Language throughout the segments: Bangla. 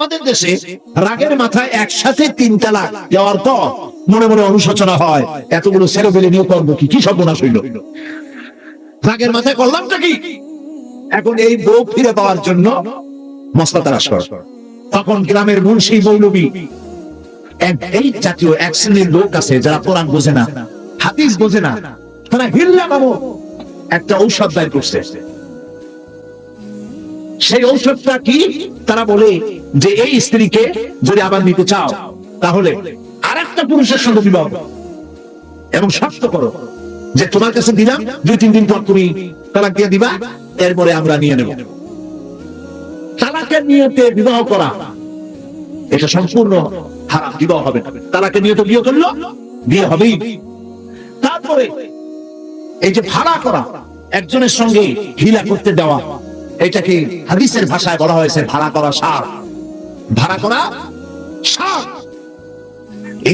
আমাদের দেশে রাগের মাথায় একসাথে 3 তালাক দেওয়ার পর মনে মনে অনুশোচনা হয়, এতগুলো ছেলেপেলে নিয়ে করবো কি, কি সর্বনাশ হইল, রাগের মাথায় করলামটা কি। এখন এই বউ ফিরে পাওয়ার জন্য মশলা তালাশ কর। তখন গ্রামের মুন্সি মৌলবী এই জাতীয় এক শ্রেণীর লোক আছে যারা কোরআন বোঝে না, হাদিস বোঝে না, তারা হিল্লা নামক একটা ঔষধ বের করছে। সেই ঔষধটা কি? তারা বলে যে এই স্ত্রীকে যদি আবার নিতে চাও তাহলে আরেকটা পুরুষের সঙ্গে বিবাহ এবং শর্ত করো যে তোমার কাছে দিলাম, 2-3 দিন পর তুমি তালাক দিয়ে দিবা, এরপরে আমরা নিয়ে নেব। তালাকের নিয়তে বিবাহ করা এটা সম্পূর্ণ হারাম, বিবাহ হবে না। তালাকের নিয়তে বিয়ে করলো, বিয়ে হবেই। তারপরে এই যে ভাড়া করা, একজনের সঙ্গে হিলা করতে দেওয়া, এটাকে হাদিসের ভাষায় বলা হয়েছে ভাড়া করা সার। ভাড়া করা সার।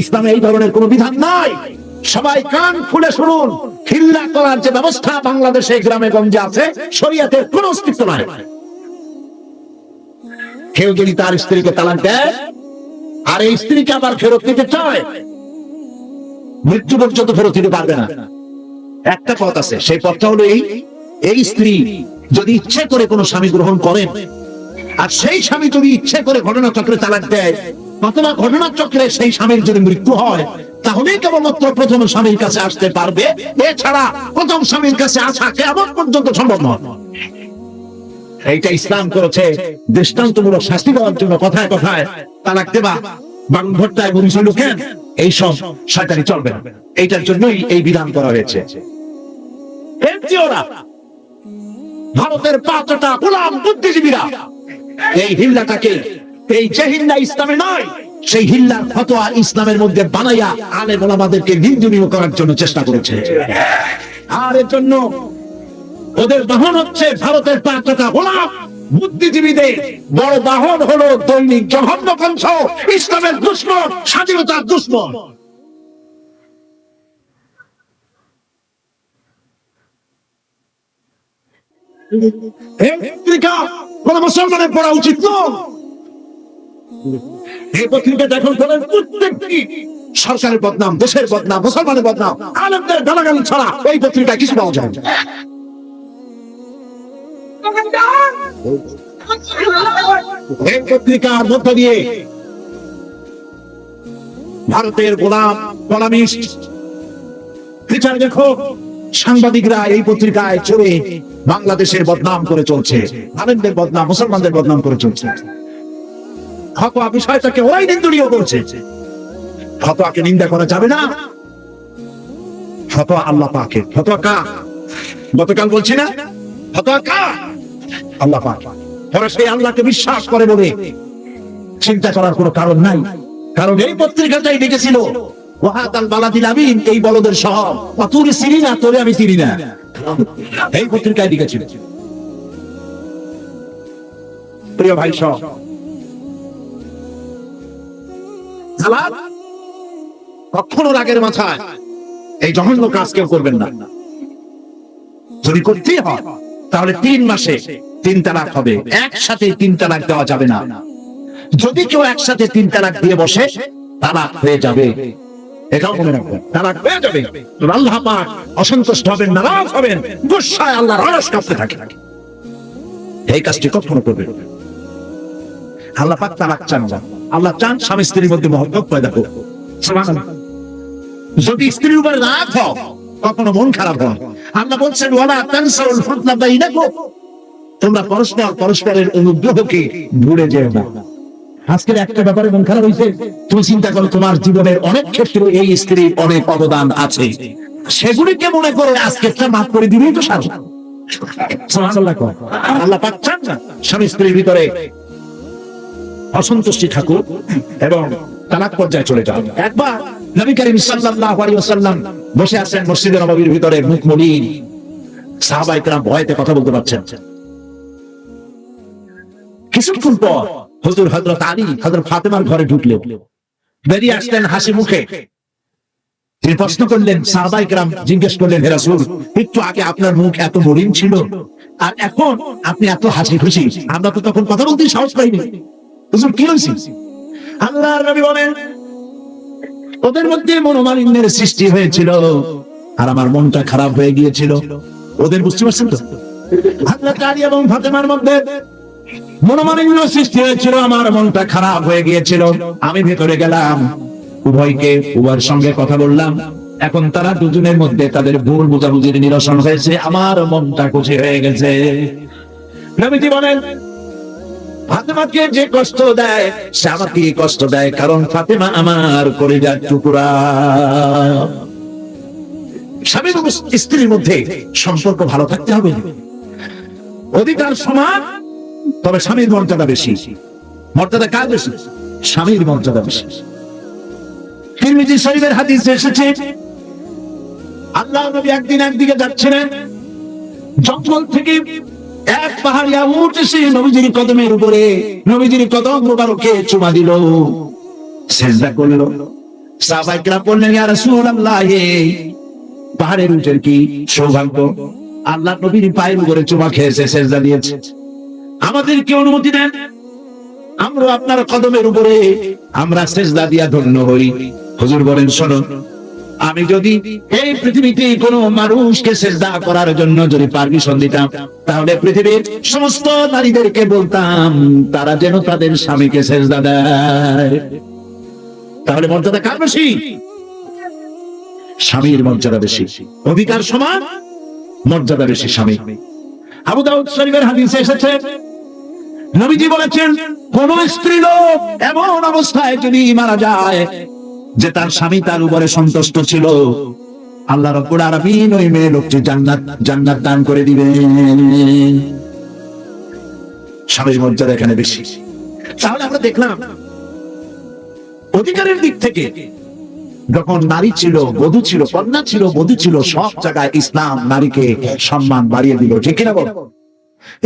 ইসলামে এই ধরনের কোন বিধান নাই। সবাই কান খুলে শুনুন, হিল্লা করার যে ব্যবস্থা বাংলাদেশে গ্রামে গঞ্জে আছে, শরীয়তের কোনো অস্তিত্ব নাই। কেউ যদি তার স্ত্রীকে তালাক দেয় আর এই স্ত্রীকে আবার ফেরত নিতে চায়, মৃত্যু পর্যন্ত ফেরত দিতে পারবে না। একটা পথ আছে, সেই পথটা হলো এই স্ত্রী যদি ইচ্ছে করে কোনো স্বামী গ্রহণ করেন আর সেই স্বামী যদি ইচ্ছে করে ঘটনাচক্রে তালাক দেয়, অথবা ঘটনাচক্রে সেই স্বামীর যদি মৃত্যু হয়, তাহলে কেবলমাত্র প্রথম স্বামীর কাছে আসতে পারবে। এছাড়া প্রথম স্বামীর কাছে আসা কেমন পর্যন্ত সম্ভব নয়। এইটা ইসলাম করেছে দৃষ্টান্তমূলক শাস্তি দেওয়ার জন্য। কথায় কথায় তালাক দেবা, বাংলা ভট্টায় বলছিল কেন, এইসব শয়তানি চলবে না। এইটার জন্যই এই বিধান করা হয়েছে। ভারতের 5টা গোলাম বুদ্ধিজীবীরা এই হিল্লাটাকে, এই যে হিল্লা ইসলামে নয়, সেই হিল্লার ফতোয়া ইসলামের মধ্যে বানাইয়া আলেম ওলামাদেরকে নিন্দনীয় করার জন্য চেষ্টা করেছে। আর এর জন্য ওদের বাহন হচ্ছে ভারতের 5টা গোলাম বুদ্ধিজীবীদের বড় বাহন হলো দৈনিক জঘন্যকণ্ঠ, ইসলামের দুশ্মন, স্বাধীনতার দুশ্মন। কোন মুসলমানের পড়া উচিত নয়। এই পত্রিকা দেখুন, প্রত্যেকটি সরকারের বদনাম, দেশের বদনাম, মুসলমানের বদনাম, আলেমদের গালাগালি ছাড়া এই পত্রিকায় কিছু পাওয়া যায় না। এই পত্রিকার মধ্য দিয়ে ভারতের গোলামিস্ট বিচার দেখো, সাংবাদিকরা এই পত্রিকায় চড়ে বাংলাদেশের বদনাম করে চলছে, আলেমদের বদনাম, মুসলমানদের বদনাম করে চলছে। ফতোয়া বিষয়টাকে ওরাই নিন্দনীয় করছে। ফতোয়াকে নিন্দা করা যাবে না। ফতোয়া আল্লাহ পাকের। ফতোয়া কার? গতকাল বলছি না, ফতোয়া কার? আল্লাহ পাক। ওরা সেই আল্লাহকে বিশ্বাস করে বলে চিন্তা করার কোনো কারণ নাই। কারণ এই পত্রিকাটাই লিখেছিল ওয়াহাদাল বালাদিল আমিন, এই বলদের শহর, তুই চিনি না, তোরে আমি চিনি না, এই পত্রিকায় লিখেছিল। প্রিয় ভাই সব, কখনো রাগের মাথায় এই জঘন্য কাজ কেউ করবেন না। যদি করতেই হয় তাহলে 3 মাসে 3 তালাক হবে, একসাথে 3 তালাক দেওয়া যাবে না। যদি কেউ একসাথে 3 তালাক দিয়ে বসে, তালাক হয়ে যাবে। এটাও মনে রাখবেন, তালাক হয়ে যাবে। আল্লাহ পাক অসন্তুষ্ট হবেন, নারাজ হবেন, গুসায় আল্লাহর আরশ কাঁপতে থাকে। এই কাজটি কখনো করবেন না। আল্লাহ পাক তালাক চান না। আল্লাহ চান স্বামী স্ত্রীর মধ্যে মহব্বত পয়দা হোক। সুবহানাল্লাহ। যদি স্ত্রীর উপর রাগ হয়, কখনো মন খারাপ হয়, আল্লাহ বলছেন ওয়ালা তানসাউল ফাদলা বাইনাকুম, তোমরা পরস্পরের অনুগ্রহকে ভুলে যেও না। আজকের একটা ব্যাপারে মন খারাপ হয়েছে, তুমি চিন্তা করো তোমার জীবনের অনেক ক্ষেত্রে এই স্ত্রীর অনেক অবদান আছে, সেগুলিকে মনে করে আজকেরটা মাফ করে দিলেই তো সারা। সুবহানাল্লাহ। আল্লাহ পাক চান না স্বামী স্ত্রীর ভিতরে অসন্তুষ্টি থাকুক এবং তালাক পর্যায়ে চলে যাও। একবার নবী করিম সাল্লাল্লাহু আলাইহি ওয়াসাল্লাম বসে আছেন মসজিদে নববীর ভিতরে, মুখ মলিন, সাহাবায়ে কেরাম ভয়েতে কথা বলতে পারছেন। কিছুক্ষণ পর হুজুর হযরত আলী, হযরত ফাতেমার ঘরে ঢুকলেন, বেরিয়ে আসলেন হাসি মুখে। তিনি প্রশ্ন করলেন, সাহাবায়ে কেরাম জিজ্ঞেস করলেন, হে রাসূল, একটু আগে আপনার মুখ এত মলিন ছিল আর এখন আপনি এত হাসি খুশি, আমরা তো তখন কথা বলতে সাহস পাইনি। হুজুর কি হয়েছে? আল্লাহর নবী বলেন, ওদের মধ্যে মনোমালিন্যের সৃষ্টি হয়েছিল আর আমার মনটা খারাপ হয়ে গিয়েছিল। ওদের, বুঝতে পারছেন তো, হযরত আলী এবং ফাতেমার মধ্যে মনোমালিন্য সৃষ্টি হয়েছিল, আমার মনটা খারাপ হয়ে গিয়েছিল। আমি ভেতরে গেলাম, উভয়ের সঙ্গে কথা বললাম। এখন তারা দুজনের মধ্যে তাদের ভুল বোঝাবুঝির নিরসন হয়েছে, আমার মনটা খুশি হয়ে গেছে। নবীজি বলেন, ফাতেমাকে যে কষ্ট দেয় সে আমাকে কষ্ট দেয়, কারণ ফাতেমা আমার কলিজার টুকরা। স্বামী এবং স্ত্রীর মধ্যে সম্পর্ক ভালো থাকতে হবে, অধিকার সমান, তবে স্বামীর মর্যাদা বেশি। মর্যাদা কার বেশি? স্বামীর মর্যাদা বেশি। তিরমিজি শরীফের হাদিসে এসেছে, আল্লাহর নবী একদিন একদিকে যাচ্ছিলেন, জঙ্গল থেকে এক পাহাড়িয়া উট এসে নবীজির কদমের উপরে, নবীজির কদম মোবারকে চুমা দিল, সিজদা করল। সাহাবায়ে কেরাম বললেন, ইয়া রাসূলুল্লাহ, পাহাড়ের উটের কি সৌভাগ্য, আল্লাহর নবীর পায়ের উপরে চুমা খেয়েছে, সিজদা দিয়েছে। আমাদেরকে অনুমতি দেন, আমরা আপনার কদমের উপরে আমরা সিজদা দিয়া ধন্য হই। হুজুর বলেন, শোনো, আমি যদি এই পৃথিবীতে কোনো মানুষকে সিজদা করার জন্য যদি পারমিশন দিতাম, তাহলে পৃথিবীর সমস্ত নারীদেরকে বলতাম তারা যেন তাদের স্বামীকে সিজদা দেয়। তাহলে মর্যাদা কার বেশি? স্বামীর মর্যাদা বেশি। অধিকার সমান, মর্যাদা বেশি স্বামী। আবু দাউদ শরীফের হাদিসে এসেছে, নবীজি বলেছেন, কোন স্ত্রী লোক এমন অবস্থায় যদি মারা যায় যে তার স্বামী তার উপরে সন্তুষ্ট ছিল, আল্লাহ রাব্বুল আলামিন ওই মেয়ে লোকটি জান্নাত দান করে দিবেন। স্বামীর মর্যাদা এখানে বেশি। তাহলে আমরা দেখলাম অধিকারের দিক থেকে যখন নারী ছিল, বধূ ছিল, কন্যা ছিল, বধূ ছিল, সব জায়গায় ইসলাম নারীকে সম্মান বাড়িয়ে দিল, ঠিক কিনা বল?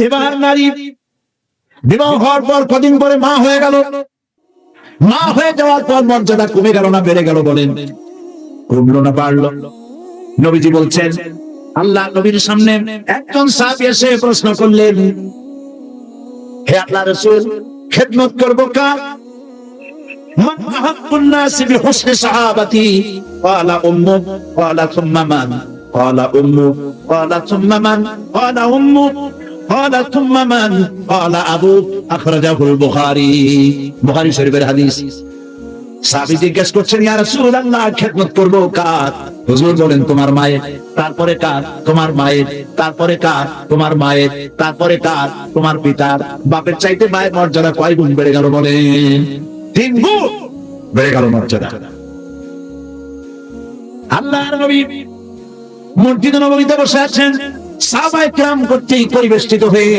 এবার নারী বিবাহ হওয়ার পর কদিন পরে মা হয়ে গেল, মা হয়ে যাওয়ার পর মর্যাদা কমে গেল না বেড়ে গেল? বলেন, কমলো না বাড়লো? নবীজি বলছেন, আল্লাহ নবীর সামনে একজন সাহাবী এসে প্রশ্ন করলেন, হে আল্লাহর রাসূল, খেদমত করব কার? মান আহাব্বুন নাসি বিহুসনি সাহাবাতি? ক্বালা উম্মু, ক্বালা সুম্মা মান? ক্বালা উম্মু, ক্বালা সুম্মা মান? ক্বালা উম্মু, ক্বালা সুম্মা মান? ক্বালা আবু। আখরাজাহুল বুখারী। বুখারী শরীফের হাদিস। সাহাবী জিজ্ঞেস করছেন, ইয়া রাসূলুল্লাহ, খেদমত করব কার? হুজুর বলেন, তোমার মায়ের। তারপরে কার? তোমার মায়ের। তারপরে কার? তোমার মায়ের। তারপরে কার? তোমার পিতার। বাপের চাইতে মায়ের মর্যাদা কয় গুণ বেড়ে গেল? বলেন, 3 গুণ বেড়ে গেল মর্যাদা। আল্লাহর নবী মসজিদে নববীতে বসে আছেন, সাহাবায়ে কেরাম কর্তৃক পরিবেষ্টিত হয়ে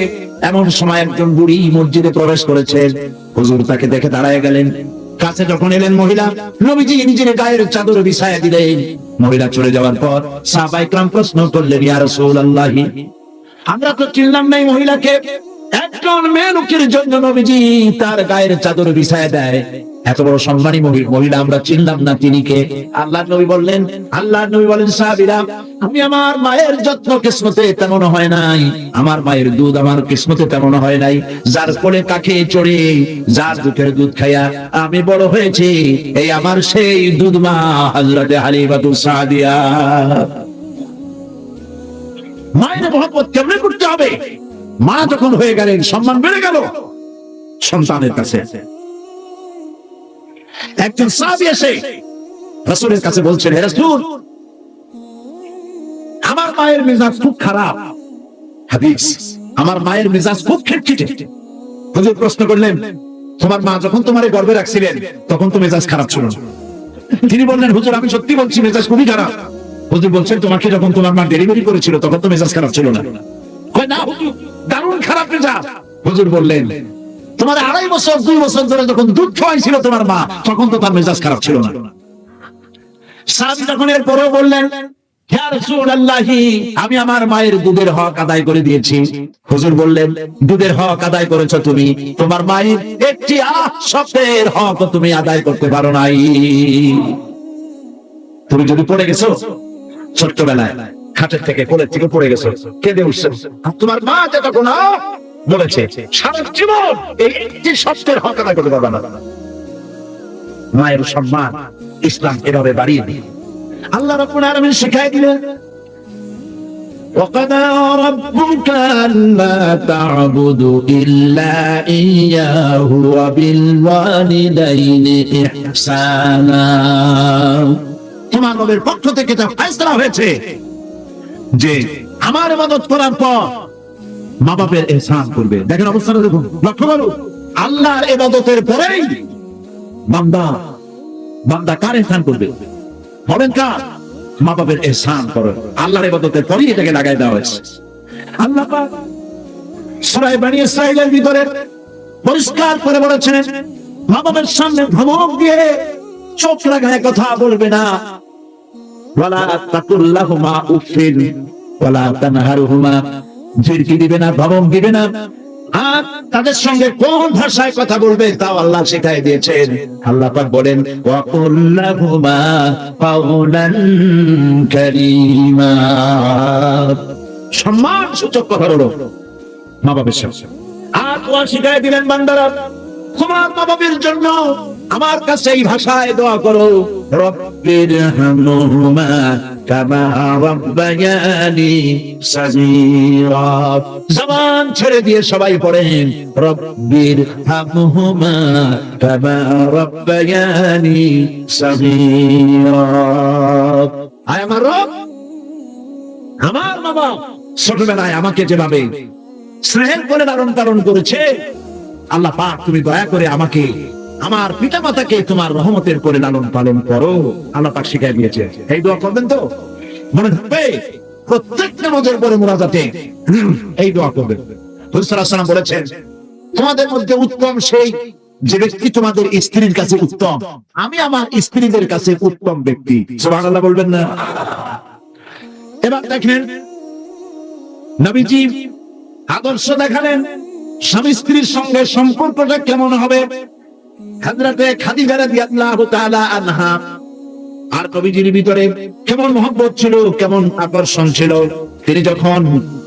এমন সময় একজন বুড়ি মসজিদে প্রবেশ করেছেন। হুজুর তাকে দেখে দাঁড়ায় গেলেন। কাছে যখন এলেন মহিলা, নবীজি নিজের গায়ের চাদর বিছায়া দিলেন। মহিলা চলে যাওয়ার পর সাহাবায়ে কেরাম প্রশ্ন করলেন, ইয়া রাসূলুল্লাহ, আমরা তো চিনলাম না এই মহিলাকে। একজন মেয়ে লোকের জন্য নবীজি তার গায়ের চাদর বিছায়া দেয়, এত বড় সম্মানী মহিলা আমরা চিনলাম না, তিনি কে? আল্লাহর নবী বলেন, সাহাবীরা, আমি আমার মায়ের যত্ন কিসমতে তেমন হয় নাই, আমার মায়ের দুধ আমার কিসমতে তেমন হয় নাই, যার কোলে কাকে চড়ে, যার দুধের দুধ খাইয়া আমি বড় হয়েছি, এই আমার সেই দুধ মা হযরতে হালিমাতুস সাদিয়া। মায়ের মহব্বত কেমনে করতে হবে? মা যখন হয়ে গেলেন, সম্মান বেড়ে গেল সন্তানের কাছে। একজন সাহাবী এসে রাসূলের কাছে বলছেন, হে রাসূল, আমার মায়ের মেজাজ খুব খারাপ। হাদিস, আমার মায়ের মেজাজ খুব খিটখিটে। হুজুর প্রশ্ন করলেন, তোমার মা যখন তোমারে গর্ভে রাখছিলেন তখন তো মেজাজ খারাপ ছিল না? তিনি বললেন, হুজুর, আমি সত্যি বলছি, মেজাজ খুবই খারাপ। হুজুর বলছেন, তোমাকে যখন তোমার মা ডেলিভারি করেছিল তখন তো মেজাজ খারাপ ছিল না? কয়, না হুজুর, দারুণ খারাপ মেজাজ। হুজুর বললেন, তোমার 2.5 বছর 2 বছর ধরে যখন দুধ খাওয়াইছিল তোমার মা, তখন তো তার মেজাজ খারাপ ছিল না? সাহাবী যখন এর পরেও বললেন, ইয়া রাসূলুল্লাহ, আমি আমার মায়ের দুধের হক আদায় করে দিয়েছি। হুজুর বললেন, দুধের হক আদায় করেছো তুমি, তোমার মায়ের একটি শব্দের হক তুমি আদায় করতে পারো নাই। তুমি যদি পড়ে গেছো ছোট্টবেলায়, খাটের থেকে, কোলের থেকে পড়ে গেছো, কেঁদে উঠছো, তোমার মা যতক্ষণ বলেছে সারা জীবন এই একটি শব্দের হক আদায় করতে পারবে না। মায়ের সম্মান ইসলাম এভাবে বাড়িয়ে দিল। আল্লাহ রাব্বুল আলামিন শিখাই দিলেন وَقَضَى رَبُّكَ أَلَّا تَعْبُدُوا إِلَّا إِيَّاهُ وَبِالْوَالِدَيْنِ إِحْسَانًا। তোমার রবের পক্ষ থেকে তা ফয়সালা হয়েছে যে আমার ইবাদত করার পর মা বাবার ইহসান করবে। দেখেন অবস্থাটা দেখুন, লক্ষ্য করুন, আল্লাহর ইবাদতের পরেই বান্দা কার ইহসান করবে? বলেন কার? মা বাবার ইহসান করো। আল্লাহর ইবাদতের পরেই এটাকে লাগাই দেওয়া হয়েছে। আল্লাহ পাক সূরা বনী ইসরাঈলের ভিতরে পরিষ্কার করে বলেছেন, মা বাবার সামনে ধমক দিয়ে চোখ লাগায় কথা বলবে না। ওয়ালা তাকুল লাহুমা উফিন ওয়ালা তানহারহুমা, ঝিড়কি দিবে না, ধমক দিবে না। আর তাদের সঙ্গে কোন ভাষায় কথা বলবে তাও আল্লাহ শিখাই দিয়েছেন। আল্লাহ পাক বলেন ওয়া কুল লাহুমা কাওলান কারীমা, সম্মান সূচক কথা বলো মা বাবার সামনে। আর দোয়া শিখাই দিলেন, বান্দারা তোমার মা বাবার জন্য আমার কাছে এই ভাষায় দোয়া করো, রব্বিরহামহুমা কামা রাব্বায়ানি সাগীরা। জবান ছেড়ে দিয়ে সবাই পড়েন রব্বিরহামহুমা কামা রাব্বায়ানি সাগীরা। আয় আমার রব, আমার বাবা ছোটবেলায় আমাকে যেভাবে স্নেহের করে লালন পালন করেছে, আল্লাহ পাক তুমি দয়া করে আমাকে, আমার পিতা মাতাকে তোমার রহমতের করে লালন পালন করো। আল্লাহ পাক শিখাই দিয়েছে। এই দোয়া করবেন তো, মনে থাকবে প্রত্যেক নামাজের পরে মুনাজাতে এই দোয়া করবেন। রাসূল সাল্লাল্লাহু আলাইহি ওয়াসাল্লাম বলেছেন, তোমাদের মধ্যে উত্তম সেই যে ব্যক্তি তোমাদের স্ত্রীর কাছে উত্তম। আমি আমার স্ত্রীদের কাছে উত্তম ব্যক্তি। সুবহানাল্লাহ বলবেন না? এবার দেখেন নবীজি আদর্শ দেখালেন স্বামী স্ত্রীর সঙ্গে সম্পর্কটা কেমন হবে। হযরতে খাদিজা রাদিয়াল্লাহু তাআলা আনহা আর নবীজির ভিতরে কেমন মহব্বত ছিল, কেমন আকর্ষণ ছিল। তিনি যখন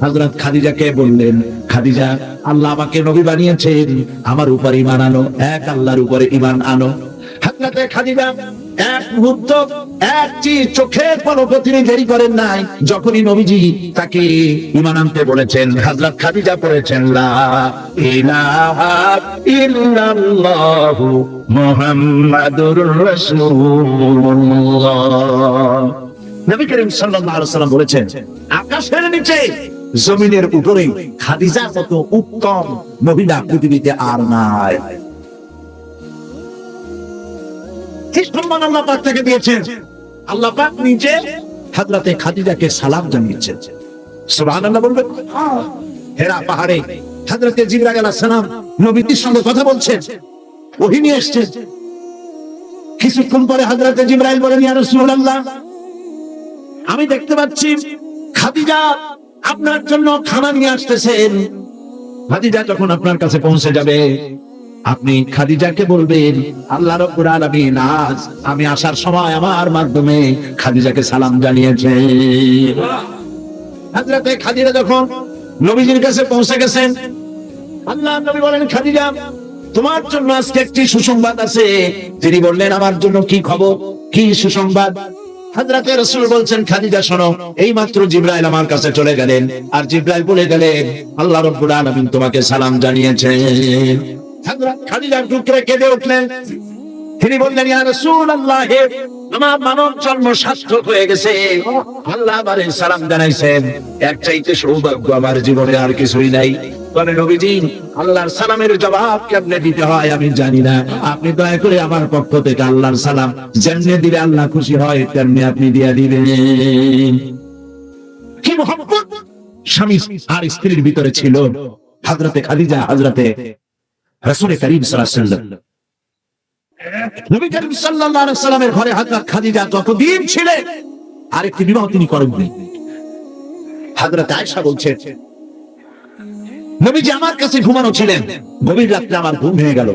হযরত খাদিজাকে বললেন, খাদিজা আল্লাহ আমাকে নবী বানিয়েছেন, আমার উপর ঈমান আনো, এক আল্লাহর উপরে ঈমান আনো। হযরতে খাদিজা এক মুহূর্ত একটি চোখের পলকও তিনি দেরি করেন নাই। যখনই নবীজি তাকে ঈমান আনতে বলেছেন, হযরত খাদিজা পড়েছেন লা ইলাহা ইল্লাল্লাহু মুহাম্মাদুর রাসূলুল্লাহ। নবী করিম সাল্লাল্লাহু আলাইহি ওয়াসাল্লাম বলেছেন, আকাশের নিচে জমিনের উপরে খাদিজার মতো উত্তম মহিলা পৃথিবীতে আর নাই। কি সম্মান আল্লাহ পাক তাকে দিয়েছেন। আল্লাহ পাক নিজে হযরতে খাদিজাকে সালাম জানিয়েছেন। সুবহানাল্লাহ বলবেন? হেরা পাহাড়ে হযরতে জিবরাইল আলাইহিস সালাম নবীর সঙ্গে কথা বলছেন, ওহী নিয়ে এসেছেন। কিছুক্ষণ পরে হযরতে জিবরাইল বলেন, ইয়া রাসূলুল্লাহ, আমি দেখতে পাচ্ছি খাদিজা আপনার জন্য খানা নিয়ে আসতেছেন। খাদিজা যখন আপনার কাছে পৌঁছে যাবে, আপনি খাদিজাকে বলবেন, আল্লাহ রাব্বুল আলামিন আজ আমি আসার সময় আমার মাধ্যমে খাদিজাকে সালাম জানিয়েছেন। হযরতে খাদিজা যখন নবীজির কাছে পৌঁছে গেছেন, আল্লাহ নবী বলেন, খাদিজা তোমার জন্য আজকে একটি সুসংবাদ আছে। তিনি বললেন, আমার জন্য কি খবর, কি সুসংবাদ? হযরতে রাসূল বলছেন, খাদিজা শোনো, এইমাত্র জিবরাইল আমার কাছে চলে গেলেন, আর জিবরাইল বলে গেলেন আল্লাহ রাব্বুল আলামিন তোমাকে সালাম জানিয়েছেন। হযরত খাদিজা টুকরে কেঁদে উঠলেন। তিনি বললেন, ইয়া রাসূলুল্লাহ, আমার মানব জন্ম সার্থক হয়ে গেছে, আল্লাহ আমারে সালাম জানাইছেন, এর চাইতে সৌভাগ্য আমার জীবনে আর কিছুই নাই। তবে নবীজি, আল্লাহর সালামের জবাব কেমনে দিতে হয় আমি জানি না, আপনি দয়া করে আমার পক্ষ থেকে আল্লাহর সালাম যেমনি দিলে আল্লাহ খুশি হয় তেমনি আপনি দিয়ে দিবেন। কি মহব্বত স্বামী আর স্ত্রীর ভিতরে ছিল হযরতে খাদিজা, হযরতে রাসূল করিম সাল্লাল্লাহু আলাইহি ওয়াসাল্লাম। নবী করিম সাল্লাল্লাহু আলাইহি ওয়াসাল্লামের ঘরে হযরত খাদিজা যতদিন ছিলেন আরেকটি বিবাহ তিনি করেননি। হযরত আয়েশা বলছেন, নবীজি আমার কাছে ঘুমানো ছিলেন, গভীর রাত্রে আমার ঘুম ভেঙে গেল।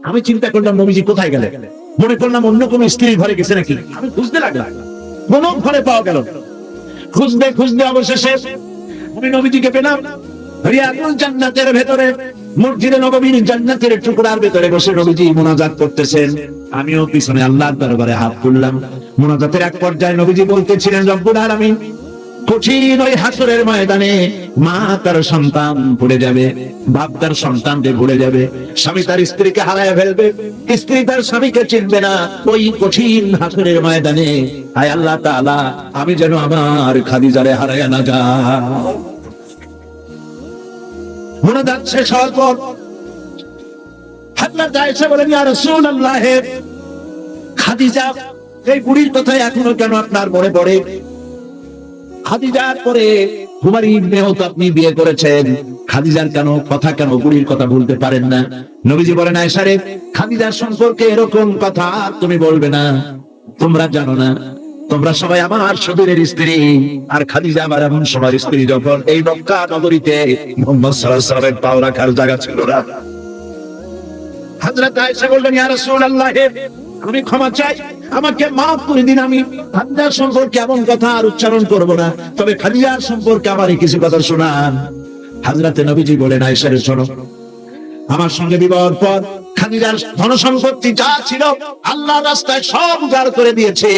আমি চিন্তা করলাম নবীজি কোথায় গেলেন, মনে করলাম অন্য কোন স্ত্রীর ঘরে গেছে নাকি। আমি খুঁজতে লাগলাম, কোন ঘরে পাওয়া গেল। খুঁজতে খুঁজতে অবশেষে আমি নবীজিকে পেলাম। রিয়াদুল জান্নাতের ভেতরে মসজিদে নববীর জান্নাতের টুকরার ভেতরে বসে নবীজি মুনাজাত করতেছেন। আমিও পিছনে আল্লাহর দরবারে হাত তুললাম। মুনাজাতের এক পর্যায়ে নবীজি বলতেছিলেন, রব্বুল আলামিন, কঠিন ওই হাসরের ময়দানে মা তার সন্তান ভুলে যাবে, বাপ তার সন্তানকে ভুলে যাবে, স্বামী তার স্ত্রীকে হারায় ফেলবে, স্ত্রী তার স্বামীকে চিনবে না। ওই কঠিন হাসরের ময়দানে আয় আল্লাহ তাআলা, আমি যেন আমার খাদিজারে হারায় না যাই। মুনাজাত শেষ হওয়ার পর হযরত আয়েশা বলেন, ইয়া রাসূলুল্লাহ, খাদিজা এই বুড়ির কথা এখনো কেন আপনার মনে পড়ে? খাদিজার পরে হুমায়রা ইবনেও তো আপনি বিয়ে করেছেন, খাদিজার কেন বুড়ির কথা ভুলতে পারেন না? নবীজি বলেন, আয়েশা রে, খাদিজার সম্পর্কে এরকম কথা তুমি বলবে না। তোমরা জানো না, তোমরা সবাই আমার শরীরের স্ত্রী, আর খাদিজা আমার এমন সময় স্ত্রী যখন এই মক্কা নগরীতে মুহাম্মদ সাল্লাল্লাহু আলাইহি ওয়াসাল্লামের পাও রাখার জায়গা ছিল না। হযরত আয়েশা বললেন, ইয়া রাসূলুল্লাহ, আমি ক্ষমা চাই, আমাকে মাফ করে দিন। আমি খাদিজার সম্পর্কে এমন কথা আর উচ্চারণ করব না, তবে খাদিজার সম্পর্কে আমার কিছু কথা শোনান। হযরত নবীজি বলেন, আয়েশা রে, শোনো, আমার সঙ্গে বিবাহের পর খাদিজার ধন সম্পত্তি যা ছিল আল্লাহর রাস্তায় সব উজাড় করে দিয়েছে।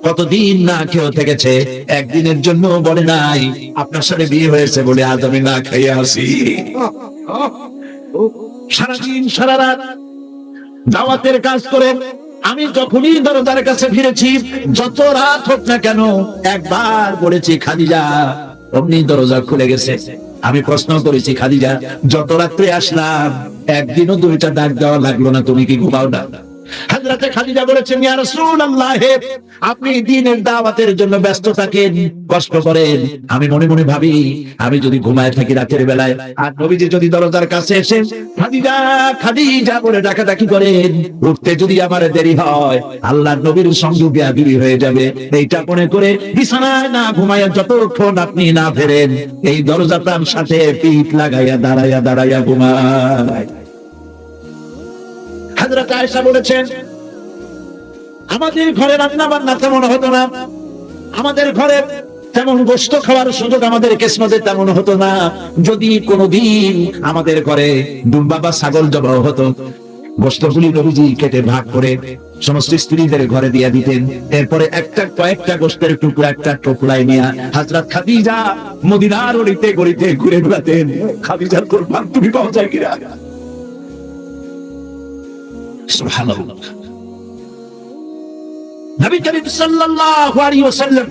কতদিন না খেয়ে থেকেছে, একদিনের জন্য বলে নাই আপনার সাথে বিয়ে হয়েছে বলে আজ আমি না খেয়ে আসি। সারাদিন সারা রাত দাওয়াতের কাজ করে আমি যখনই দরজার কাছে ফিরেছি, যত রাত হোক না কেন, একবার বলেছি খাদিজা, অমনি দরজা খুলে গেছে। আমি প্রশ্ন করেছি, খাদিজা, যত রাত্রে আসলাম একদিনও দুইটা ডাক দেওয়া লাগলো না, তুমি কি ঘুমাও না? হযরত খাদিজা বলেছেন, ইয়া রাসূলুল্লাহ, আপনি দ্বীনের দাওয়াতের জন্য ব্যস্ত থাকেন, কষ্ট করেন, আমি মনে মনে ভাবি আমি যদি ঘুমায় থাকি রাতের বেলায়, আর নবীজি যদি দরজার কাছে এসে খাদিজা খাদিজা বলে ডাকাডাকি করেন, উঠতে যদি আমার দেরি হয় আল্লাহর নবীর সঙ্গে বেয়াদবি হয়ে যাবে। এইটা মনে করে বিছানায় না ঘুমায় যতক্ষণ আপনি না ফেরেন, এই দরজাটার সাথে পিঠ লাগাইয়া দাঁড়াইয়া ঘুমায়। হযরত আয়েশা বলেছেন, আমাদের ঘরে রান্না বান্না তেমন হতো না, আমাদের ঘরে তেমন গোশত খাওয়ার সুযোগ আমাদের কিসমতে তেমন হতো না। যদি কোনোদিন আমাদের ঘরে দুম্বা বা ছাগল জবাই হতো, গোশতগুলি নবীজি কেটে ভাগ করে সমস্ত স্ত্রীদের ঘরে দিয়ে দিতেন। এরপরে কয়েকটা গোশতের টুকরা একটা টোকরায় নিয়ে হযরত খাদিজা মদিনার গলিতে ঘুরে বেড়াতেন। খাদিজার কুরবান তুমি পাওয়া যায় কিনা? সুবহানাল্লাহ। নবী করিম সাল্লাল্লাহু আলাইহি ওয়াসাল্লাম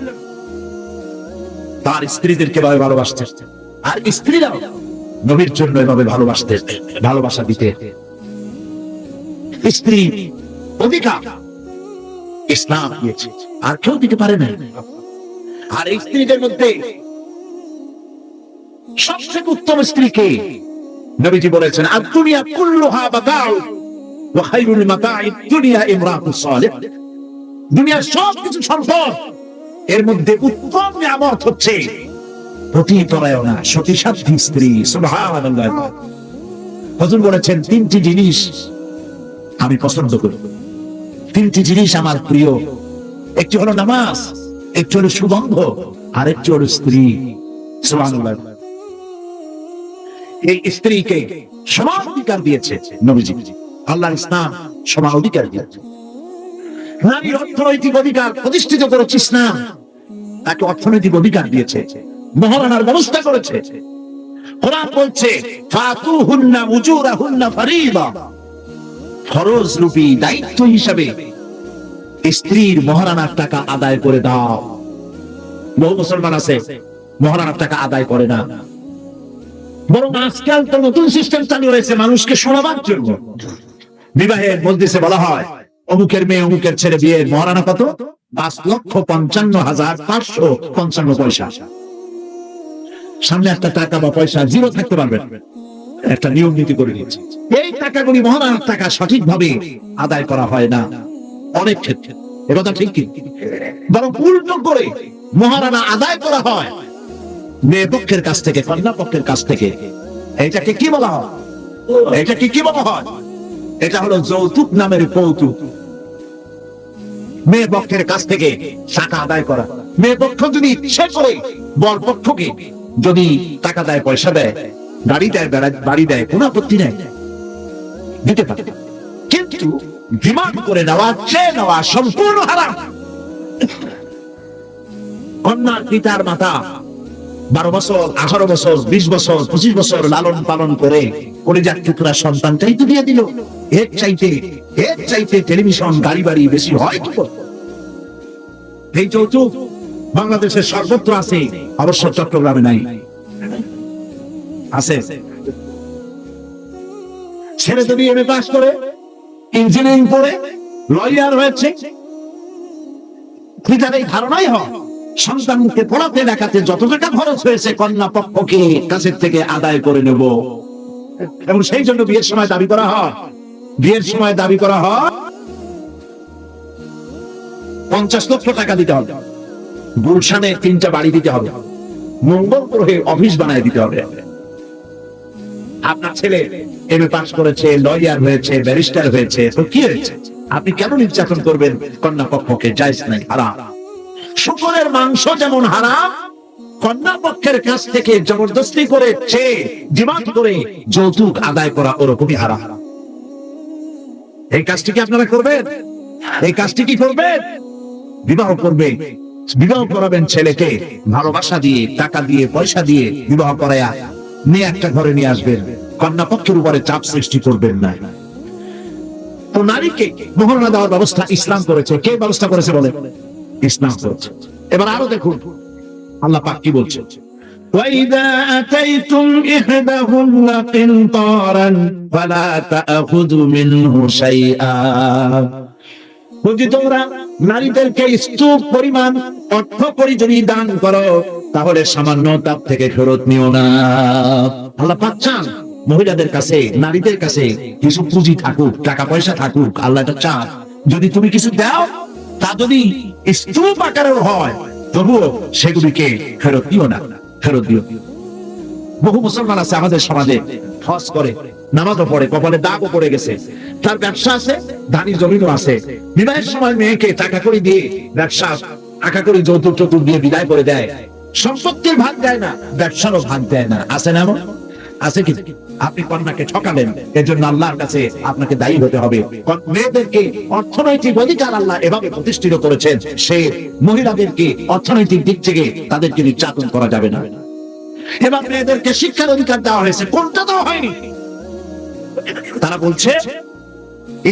তার স্ত্রীদেরকে ভালোবাসতেন, আর স্ত্রীরাও নবীর জন্য এভাবে ভালোবাসতেন, ভালোবাসা দিতে। স্ত্রী অধিকার ইসলাম দিয়েছে, আর কেউ দিতে পারে না। আর এই স্ত্রীদের মধ্যে সবচেয়ে উত্তম স্ত্রীকে নবীজি বলেছেন, আর দুনিয়া কুল্লুহা মাতাউ ওয়া খায়রুল মাতাঈদ দুনিয়া ইমরাতুস সালিহ। দুনিয়ার সবকিছু সম্পদ, এর মধ্যে উত্তম নিয়ামত হচ্ছে পতিপরায়ণা সতীসাধ্বী স্ত্রী। সুবহানাল্লাহ। হুজুর বলেছেন, তিনটি জিনিস আমি পছন্দ করি, তিনটি জিনিস আমার প্রিয়। একটি হলো নামাজ, একটি হলো সুগন্ধ, আর একটি হলো স্ত্রী। সুবহানাল্লাহ। এই স্ত্রীকে সমান অধিকার দিয়েছে নবীজি। আল্লাহর ইসলাম সমান অধিকার দিয়েছে। নারীর অর্থনৈতিক অধিকার প্রতিষ্ঠিত করেছে ইসলাম, তাকে অর্থনৈতিক অধিকার দিয়েছে, মহারানার ব্যবস্থা করেছে। কোরআন বলছে, ফাতুহুন্না উজুরাহুন্না ফারিদা, ফরজ রূপী দায়িত্ব হিসাবে স্ত্রীর মহারানার টাকা আদায় করে দাও। বহু মুসলমান আছে মহারানার টাকা আদায় করে না, বরং আজকাল তো নতুন সিস্টেম চালু হয়েছে মানুষকে শোনাবার জন্য। বিবাহের মজলিসে বলা হয়, অমুকের মেয়ে অমুকের ছেলে বিয়ের মহারানা কত? ৫,৫৫,৫৫৫ সামনে একটা টাকা বা পয়সা জিরো থাকতে পারবে না, একটা নিয়ম নীতি করে দিয়েছে। এই টাকাগুলি মহারানার টাকা সঠিকভাবে আদায় করা হয় না অনেক ক্ষেত্রে, একথা ঠিক কি? বরং উল্টো করে মহারানা আদায় করা হয় মেয়ে পক্ষের কাছ থেকে, কন্যা পক্ষের কাছ থেকে। এটাকে কি বলা হয়? এটাকে কি বলা হয়? এটা হলো যৌতুক নামের কৌতুক। মেয়ে পক্ষের কাছ থেকে টাকা আদায় করা। মেয়ে পক্ষ যদি ইচ্ছে করে বর পক্ষকে যদি টাকা দেয়, পয়সা দেয়, গাড়ি দেয়, বাড়ি দেয়, কোনো আপত্তি নেই, দিতে পারে। কিন্তু ডিমান্ড করে নেওয়া, চেয়ে নেওয়া সম্পূর্ণ হারাম। কন্যার পিতার মাতা 12 বছর, 18 বছর, 20 বছর, 25 বছর লালন পালন করে কলিজার টুকরা সন্তানটাই তো দিয়ে দিল। এর চাইতে টেলিভিশন, গাড়ি বাড়ি বেশি হয় কি? এই যৌতুক বাংলাদেশের সর্বত্র আছে, অবশ্য চট্টগ্রামে নাই, আছে। ছেলে যদি এমএ পাস করে, ইঞ্জিনিয়ারিং পড়ে, লয়ার হয়েছে, পিতার এই ধারণাই হয় সন্তানকে পড়াতে লেখাতে যত টাকা খরচ হয়েছে কন্যা পক্ষকে কাছের থেকে আদায় করে নেব। এবং সেই জন্য বিয়ের সময় দাবি করা হয় 50 লক্ষ টাকা দিতে হবে, গুলশানে 3টা বাড়ি দিতে হবে, মঙ্গল গ্রহে অফিস বানায় দিতে হবে। আপনার ছেলে এমএ পাস করেছে, লয়ার হয়েছে, ব্যারিস্টার হয়েছে, তো কি হয়েছে? আপনি কেন নির্যাতন করবেন কন্যা পক্ষকে? জায়েজ নাই, হারাম। শুকরের মাংস যেমন হারাম, কন্যা পক্ষের কাছ থেকে জবরদস্তি করে চেয়ে ডিমান্ড করে যৌতুক আদায় করা ওরকমই হারাম। এই কাজটি কি আপনারা করবেন? এই কাজটি কি করবেন? বিবাহ করবে, বিবাহ করাবেন ছেলেকে ভালোবাসা দিয়ে, টাকা দিয়ে, পয়সা দিয়ে বিবাহ করায়া নিয়ে একটা ঘরে নিয়ে আসবেন, কন্যা পক্ষের উপরে চাপ সৃষ্টি করবেন না। তো নারীকে মোহরানা দেওয়ার ব্যবস্থা ইসলাম করেছে। কে ব্যবস্থা করেছে বলে? ইসলাম করেছে। এবার আরো দেখুন আল্লাহ পাক কি বলছে, وَإِذَا أَتَيْتُمْ إِحْدَاهُنَّ قِنْطَارًا فَلَا تَأْخُذُوا مِنْهُ شَيْئًا। যদি তোমরা নারীদেরকে স্তূপ পরিমাণ অর্থ করি যদি দান করো, তাহলে সামান্য তার থেকে ফেরত নিও না। আল্লাহ পাক চান মহিলাদের কাছে, নারীদের কাছে কিছু পুঁজি থাকুক, টাকা পয়সা থাকুক। আল্লাহ এটা চান যদি তুমি কিছু দাও, তা যদি স্তূপ আকারেও হয়, তবুও সেগুলিকে ফেরত দিও না, ফেরত দিও। বহু মুসলমান আছে আমাদের সমাজে, হজ করে, নামাজও পড়ে, কপালে দাগও পড়ে গেছে, তার ব্যবসা আছে, ধানি জমিনও আছে, বিবাহের সময় মেয়েকে টাকা করে দিয়ে, ব্যবসা টাকা করে যৌতুক চতুর দিয়ে বিদায় করে দেয়, সম্পত্তির ভাগ দেয় না, ব্যবসারও ভাগ দেয় না। আছে না এমন? আছে কি? আপনি কন্যাকে ঠকালেন, এর জন্য আল্লাহর কাছে আপনাকে দায়ী হতে হবে। মেয়েদেরকে অর্থনৈতিক অধিকার আল্লাহ এভাবে প্রতিষ্ঠিত করেছেন, সে মহিলাদেরকে অর্থনৈতিক দিক থেকে তাদেরকে নির্যাতন করা যাবে না। এবার মেয়েদেরকে শিক্ষার অধিকার দেওয়া হয়েছে, কোনটা দেওয়া হয়নি? তারা বলছে,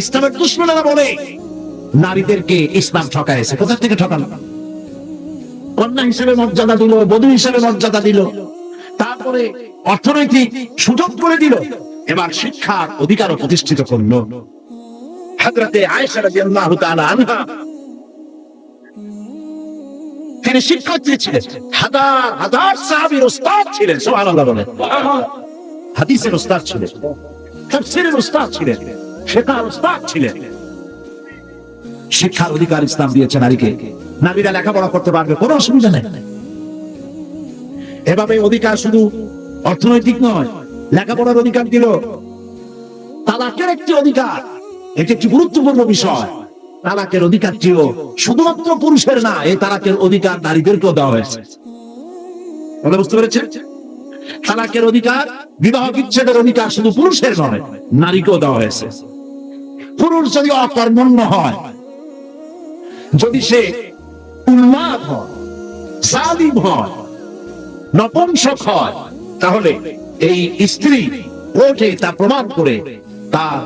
ইসলামের দুশমনেরা বলে নারীদেরকে ইসলাম ঠকাইছে। কোথা থেকে ঠকানো? কন্যা হিসেবে মর্যাদা দিল, বধূ হিসেবে মর্যাদা দিল, তারপরে অর্থনৈতিক সুযোগ করে দিল, এবার শিক্ষার অধিকারও প্রতিষ্ঠিত করলো। হযরতে আয়েশা রাদিয়াল্লাহু তাআলা আনহা, তিনি শিক্ষার্থী ছিলেন, হাজার হাজার সাহাবীর উস্তাদ ছিলেন। সুবহানাল্লাহ বলেন। হাদিসের উস্তাদ ছিলেন, তাফসীরের উস্তাদ ছিলেন, ফিকহের উস্তাদ ছিলেন। শিক্ষার অধিকার ইসলাম দিয়েছে নারীকে। নারীরা লেখাপড়া করতে পারবে, কোনো অসুবিধা নেই। এভাবে অধিকার শুধু অর্থনৈতিক নয়, লেখাপড়ার অধিকার দিল, তালাকের একটি অধিকার, এটি একটি গুরুত্বপূর্ণ বিষয়। তালাকের অধিকারটিও শুধুমাত্র পুরুষের না, এই তালাকের অধিকার নারীদেরকেও দেওয়া হয়েছে। বুঝতে পেরেছেন? তালাকের অধিকার, বিবাহ বিচ্ছেদের অধিকার শুধু পুরুষের নয়, নারীকেও দেওয়া হয়েছে। পুরুষ যদি অকর্মণ্য হয়, যদি সে উন্মাদ হয়, জালিম হয়, নপুংসক হয়, তাহলে এই স্ত্রী কোর্টে তা প্রমাণ করে তার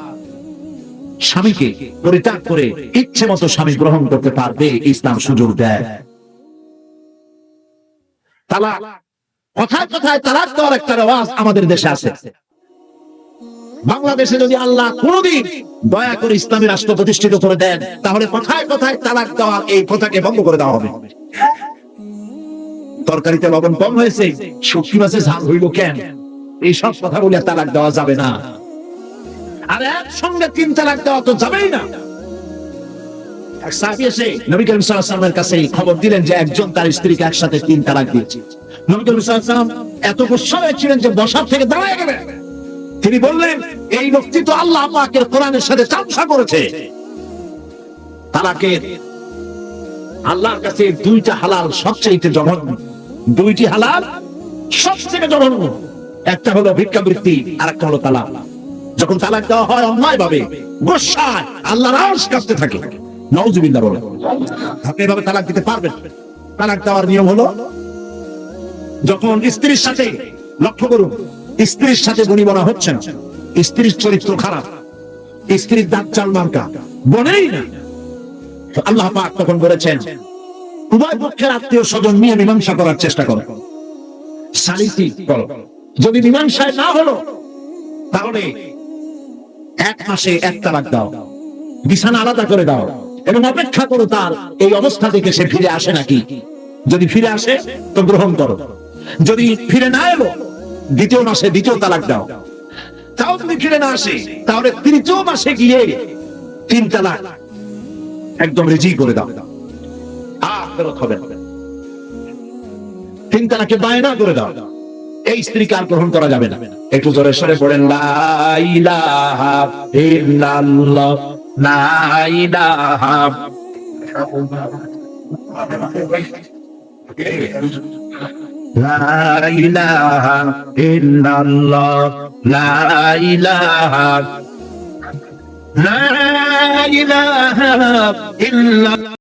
স্বামীকে পরিত্যাগ করে ইচ্ছে মতো স্বামী গ্রহণ করতে পারবে। ইসলাম সুযোগ দেয়। তালাক, কথায় কথায় তালাক দেওয়ার একটা রেওয়াজ আমাদের দেশে আছে। বাংলাদেশে যদি আল্লাহ কোনদিন দয়া করে ইসলামী রাষ্ট্র প্রতিষ্ঠিত করে দেন, তাহলে কথায় কথায় তালাক দেওয়ার এই প্রথাকে বন্ধ করে দেওয়া হবে। তরকারিতে লবণ কম হয়েছে, শুটকি মাছে ঝাল হইল কেন, এইসব কথা বলে তালাক দেওয়া যাবে না। আর একসঙ্গে 3 তালাক দেওয়া তো যাবেই না। এক সাহাবী এসে নবী করিম সাল্লাল্লাহু আলাইহি ওয়াসাল্লামের কাছে খবর দিলেন যে একজন তার স্ত্রীকে একসাথে 3 তালাক দিয়েছে। নবী করিম সাল্লাল্লাহু আলাইহি ওয়াসাল্লাম এত গুসা হয়েছিলেন যে বসার থেকে দাঁড়িয়ে গেলেন। তিনি বললেন, এই লোকটি তো আল্লাহ পাকের কোরআনের সাথে চামচা করেছে। তালাকের আল্লাহর কাছে 2টা হালাল সবচেয়ে জঘন্য, 2টি হালাল সবচেয়ে জঘন্য। একটা হলো ভিক্ষাবৃত্তি, আর একটা হলো তালাক। যখন তালাক দেওয়া হয় অন্যায় ভাবে, গোসায় আল্লাহর আরশ কাঁপতে থাকে। নাউজুবিল্লাহ বলে। আপনি এভাবে তালাক দিতে পারবেন? তালাক দেওয়ার নিয়ম হলো, যখন স্ত্রীর সাথে, লক্ষ্য করুন, স্ত্রীর সাথে বনিবনা হচ্ছে না, স্ত্রীর চরিত্র খারাপ, স্ত্রীর দাজ্জাল মার্কা, বনেই না, তো আল্লাহ পাক তখন বলেছেন উভয় পক্ষের আত্মীয় স্বজন নিয়ে মীমাংসা করার চেষ্টা করো, সালিসি করো। যদি মীমাংসায় না হলো তাহলে 1 মাসে 1 তালাক দাও, বিছানা আলাদা করে দাও এবং অপেক্ষা করো তার এই অবস্থা থেকে সে ফিরে আসে নাকি। যদি ফিরে আসে তো গ্রহণ করো, যদি ফিরে না এলো 2য় মাসে 2য় তালাক দাও। তাও যদি ফিরে না আসে তাহলে 3য় মাসে গিয়ে 3 তালাক একদম রেজি করে দাও, আর ফেরত হবে না। 3 তালাকে বায়না করে দাও, এই স্ত্রীকে আর গ্রহণ করা যাবে না। একটু জোরে সরে পড়েন লা ইলাহা ইল্লাল্লাহ, লা ইলাহা, লা ইলাহা ইল্লাল্লাহ, লা ইলাহা, লা ইলাহা ইল্লাল্লাহ।